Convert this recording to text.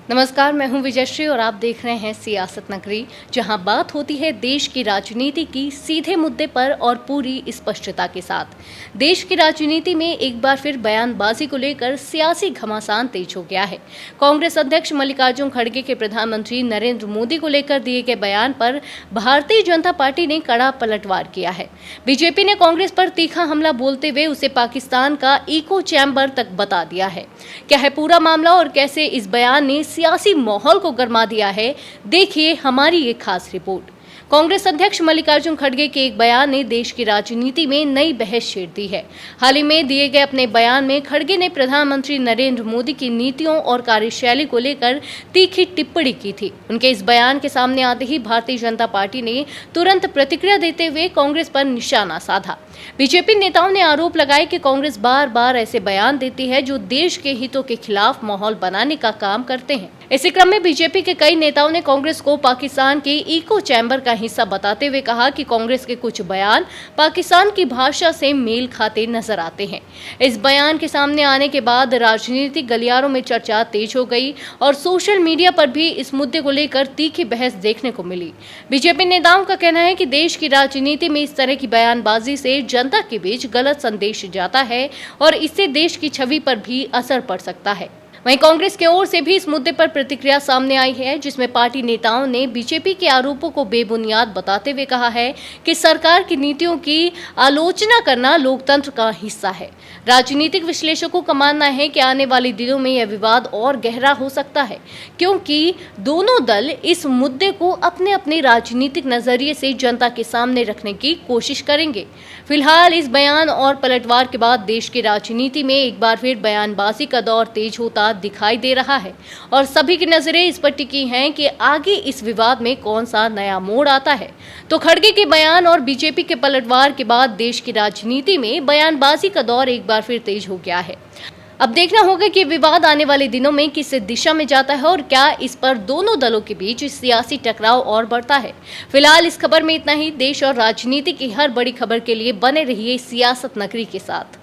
नमस्कार, मैं हूं विजयश्री और आप देख रहे हैं सियासत नगरी, जहां बात होती है देश की राजनीति की सीधे मुद्दे पर और पूरी स्पष्टता के साथ। देश की राजनीति में एक बार फिर बयानबाजी को लेकर सियासी घमासान तेज हो गया है। कांग्रेस अध्यक्ष मल्लिकार्जुन खड़गे के प्रधानमंत्री नरेंद्र मोदी को लेकर दिए गए बयान पर भारतीय जनता पार्टी ने कड़ा पलटवार किया है। बीजेपी ने कांग्रेस पर तीखा हमला बोलते हुए उसे पाकिस्तान का इको चैम्बर तक बता दिया है। क्या है पूरा मामला और कैसे इस बयान ने सियासी माहौल को गरमा दिया है, देखिए हमारी ये खास रिपोर्ट। कांग्रेस अध्यक्ष मल्लिकार्जुन खड़गे के एक बयान ने देश की राजनीति में नई बहस छेड़ दी है। हाल ही में दिए गए अपने बयान में खड़गे ने प्रधानमंत्री नरेंद्र मोदी की नीतियों और कार्यशैली को लेकर तीखी टिप्पणी की थी। उनके इस बयान के सामने आते ही भारतीय जनता पार्टी ने तुरंत प्रतिक्रिया देते हुए कांग्रेस पर निशाना साधा। बीजेपी नेताओं ने आरोप लगाया कि कांग्रेस बार बार ऐसे बयान देती है जो देश के हितों के खिलाफ माहौल बनाने का काम करते हैं। इसी क्रम में बीजेपी के कई नेताओं ने कांग्रेस को पाकिस्तान के इको चैम्बर का हिस्सा बताते हुए कहा कि कांग्रेस के कुछ बयान पाकिस्तान की भाषा से मेल खाते नजर आते हैं। इस बयान के सामने आने के बाद राजनीतिक गलियारों में चर्चा तेज हो गई और सोशल मीडिया पर भी इस मुद्दे को लेकर तीखी बहस देखने को मिली। बीजेपी नेताओं का कहना है कि देश की राजनीति में इस तरह की बयानबाजी से जनता के बीच गलत संदेश जाता है और इससे देश की छवि पर भी असर पड़ सकता है। वहीं कांग्रेस की ओर से भी इस मुद्दे पर प्रतिक्रिया सामने आई है, जिसमें पार्टी नेताओं ने बीजेपी के आरोपों को बेबुनियाद बताते हुए कहा है कि सरकार की नीतियों की आलोचना करना लोकतंत्र का हिस्सा है। राजनीतिक विश्लेषकों का मानना है कि आने वाले दिनों में यह विवाद और गहरा हो सकता है, क्योंकि दोनों दल इस मुद्दे को अपने अपने राजनीतिक नजरिए से जनता के सामने रखने की कोशिश करेंगे। फिलहाल इस बयान और पलटवार के बाद देश की राजनीति में एक बार फिर बयानबाजी का दौर तेज होता दिखाई दे रहा है और सभी की नजरें इस पर टिकी हैं कि आगे इस विवाद में कौन सा नया मोड़ आता है। तो खड़गे के बयान और बीजेपी के पलटवार के बाद देश की राजनीति में बयानबाजी का दौर एक बार फिर तेज हो गया है। अब देखना होगा कि विवाद आने वाले दिनों में किस दिशा में जाता है और क्या इस पर दोनों दलों के बीच सियासी टकराव और बढ़ता है। फिलहाल इस खबर में इतना ही। देश और राजनीति की हर बड़ी खबर के लिए बने रहिए सियासत नगरी के साथ।